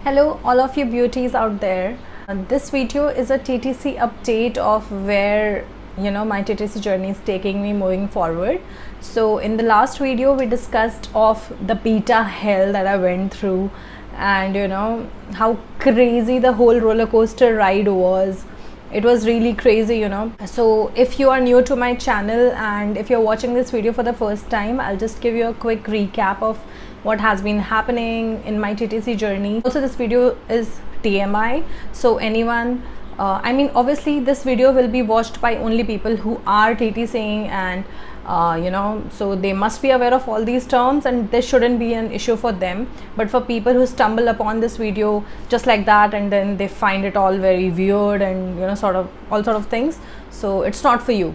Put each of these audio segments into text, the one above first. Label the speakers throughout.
Speaker 1: Hello all of you beauties out there. This video is a TTC update of where my TTC journey is taking me moving forward. So in the last video we discussed of the beta hell that I went through, and how crazy the whole roller coaster ride was. It was really crazy. So if you are new to my channel and if you're watching this video for the first time, I'll just give you a quick recap of what has been happening in my TTC journey. Also, this video is TMI, so anyone obviously this video will be watched by only people who are TTCing, and so they must be aware of all these terms and this shouldn't be an issue for them. But for people who stumble upon this video just like that and then they find it all very weird and all sort of things, so it's not for you.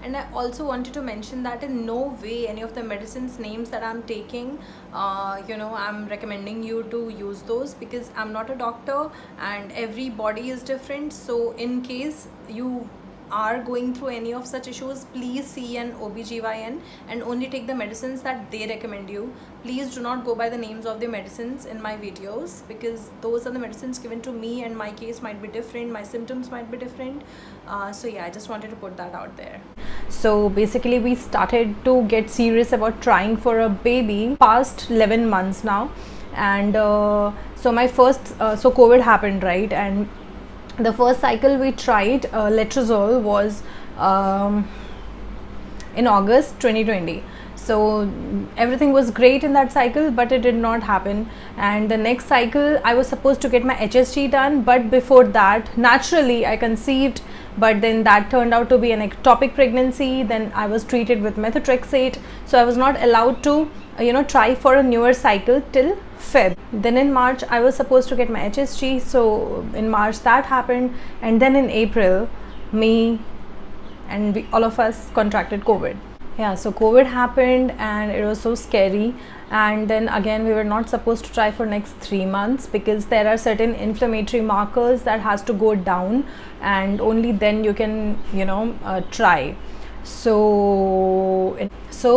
Speaker 1: And I also wanted to mention that in no way any of the medicines names that I'm taking, I'm recommending you to use those, because I'm not a doctor and every body is different. So in case you are going through any of such issues, please see an OBGYN and only take the medicines that they recommend you. Please do not go by the names of the medicines in my videos, because those are the medicines given to me and my case might be different, my symptoms might be different. So yeah, I just wanted to put that out there. So basically we started to get serious about trying for a baby past 11 months now. And so my first so COVID happened, right? And the first cycle we tried letrozole was in August 2020. So everything was great in that cycle, but it did not happen. And the next cycle I was supposed to get my HSG done, but before that naturally I conceived, but then that turned out to be an ectopic pregnancy. Then I was treated with methotrexate, so I was not allowed to try for a newer cycle till Feb. Then in March I was supposed to get my HSG, so in March that happened, and then in April all of us contracted COVID. Yeah, so COVID happened and it was so scary. And then again we were not supposed to try for next 3 months, because there are certain inflammatory markers that has to go down and only then you can try. So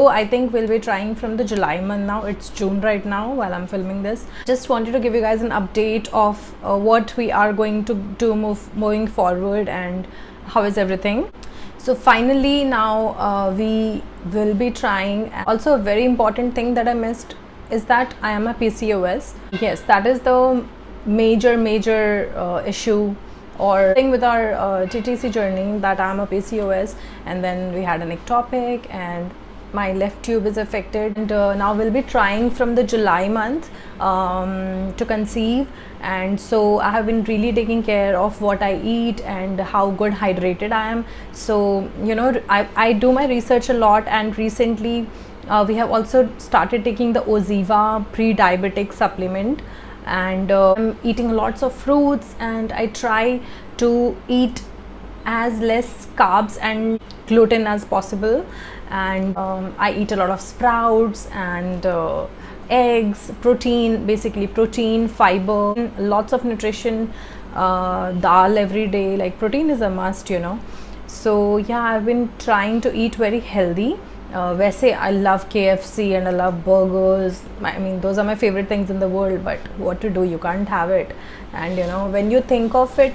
Speaker 1: I think we'll be trying from the July month now. It's June right now while I'm filming this. Just wanted to give you guys an update of what we are going to do moving forward and how is everything. So finally now we will be trying. Also a very important thing that I missed is that I am a PCOS. Yes, that is the major issue or thing with our TTC journey, that I am a PCOS, and then we had an ectopic and my left tube is affected. And now we'll be trying from the July month to conceive. And so I have been really taking care of what I eat and how good hydrated I am. So I do my research a lot, and recently we have also started taking the Oziva pre-diabetic supplement, and I'm eating lots of fruits, and I try to eat as less carbs and gluten as possible. And I eat a lot of sprouts and eggs, basically protein, fiber, lots of nutrition, dal every day. Like protein is a must, So yeah, I've been trying to eat very healthy. वैसे I love KFC and I love burgers. I mean, those are my favorite things in the world, but what to do, you can't have it. And when you think of it,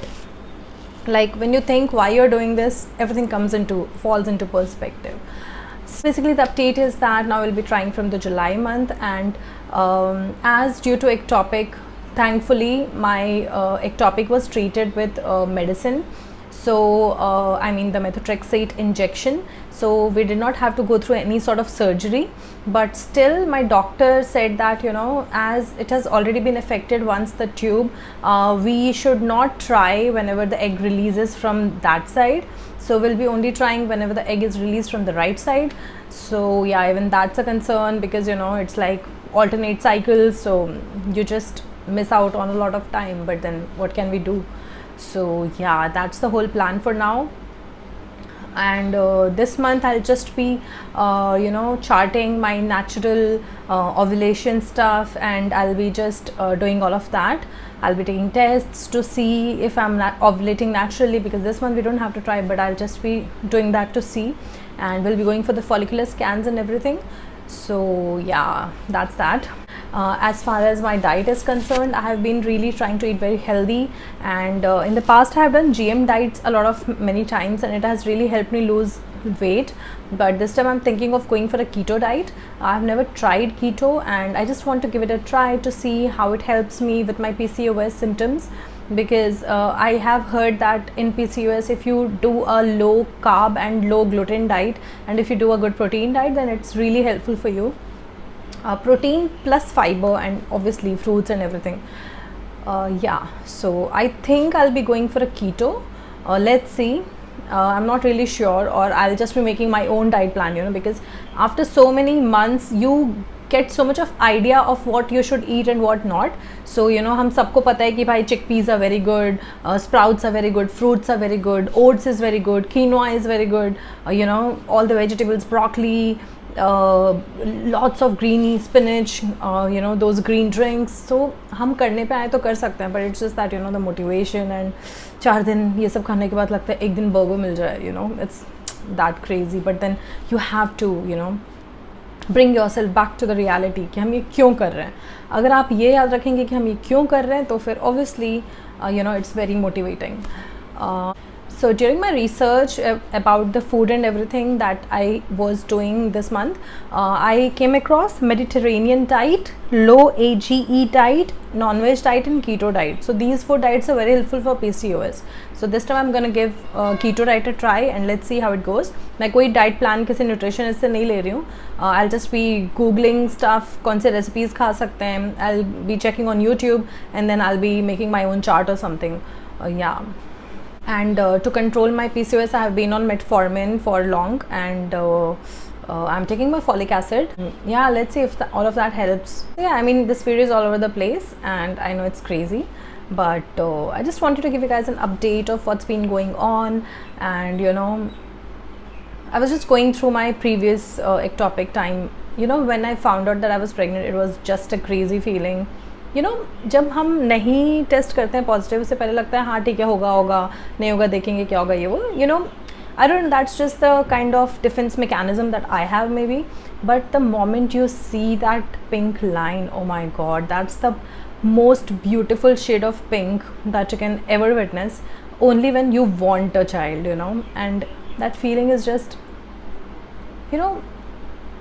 Speaker 1: like when you think why you're doing this, everything falls into perspective. So basically the update is that now we'll be trying from the July month, and as due to ectopic, thankfully my ectopic was treated with medicine. So the methotrexate injection. So we did not have to go through any sort of surgery, but still my doctor said that as it has already been affected once, the tube, we should not try whenever the egg releases from that side. So we'll be only trying whenever the egg is released from the right side. So yeah, even that's a concern, because it's like alternate cycles, so you just miss out on a lot of time, but then what can we do? So yeah, that's the whole plan for now. And this month I'll just be charting my natural ovulation stuff, and I'll be just doing all of that. I'll be taking tests to see if I'm ovulating naturally, because this month we don't have to try, but I'll just be doing that to see. And we'll be going for the follicular scans and everything. So yeah, that's that. As far as my diet is concerned, I have been really trying to eat very healthy, and in the past I have done GM diets a lot of many times, and it has really helped me lose weight. But this time I'm thinking of going for a keto diet. I've never tried keto, and I just want to give it a try to see how it helps me with my PCOS symptoms, because I have heard that in PCOS, if you do a low carb and low gluten diet, and if you do a good protein diet, then it's really helpful for you. Protein plus fiber, and obviously fruits and everything. Yeah, so I think I'll be going for a keto. Let's see. I'm not really sure, or I'll just be making my own diet plan, because after so many months you get so much of idea of what you should eat and what not. So हम सबको पता है कि भाई chickpeas are very good, sprouts are very good, fruits are very good, oats is very good, quinoa is very good, all the vegetables, broccoli, lots of greeny spinach, those green drinks. So हम करने पे आए तो कर सकते हैं, but it's just that the motivation, and 4 दिन ये सब खाने के बाद लगता है एक दिन बर्गर मिल जाए, it's that crazy. But then you have to bring yourself back to the reality कि हम ये क्यों कर रहे हैं. अगर आप ये याद रखेंगे कि हम ये क्यों कर रहे हैं, तो फिर obviously it's very motivating. So during my research about the food and everything that I was doing this month, I came across Mediterranean diet, low AGE diet, non-veg diet, and keto diet. So these 4 diets are very helpful for PCOS. So this time I'm gonna give keto diet a try, and let's see how it goes. मैं कोई diet plan किसी nutritionist से नहीं ले रही हूँ. I'll just be googling stuff, कौन से recipes खा सकते हैं. I'll be checking on YouTube, and then I'll be making my own chart or something. Yeah. And to control my PCOS, I have been on metformin for long, and I'm taking my folic acid. Yeah, let's see if all of that helps. Yeah, I mean, this video is all over the place, and I know it's crazy, but I just wanted to give you guys an update of what's been going on. And I was just going through my previous ectopic time. When I found out that I was pregnant, it was just a crazy feeling. जब हम नहीं test करते हैं positive, उससे पहले लगता है हाँ ठीक है, होगा नहीं होगा, देखेंगे क्या होगा ये वो. I don't know, that's just the kind of defense mechanism that I have maybe. But the moment you see that pink line, oh my god, that's the most beautiful shade of pink that you can ever witness, only when you want a child, and that feeling is just,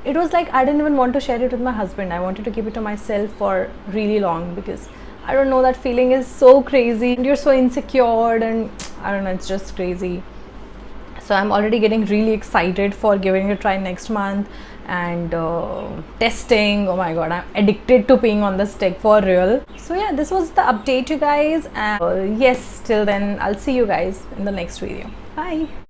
Speaker 1: it was like I didn't even want to share it with my husband. I wanted to keep it to myself for really long, because I don't know, that feeling is so crazy, and you're so insecure, and I don't know, it's just crazy. So I'm already getting really excited for giving it a try next month, and testing. Oh my god, I'm addicted to peeing on the stick for real. So yeah, this was the update, you guys, and yes, till then I'll see you guys in the next video. Bye.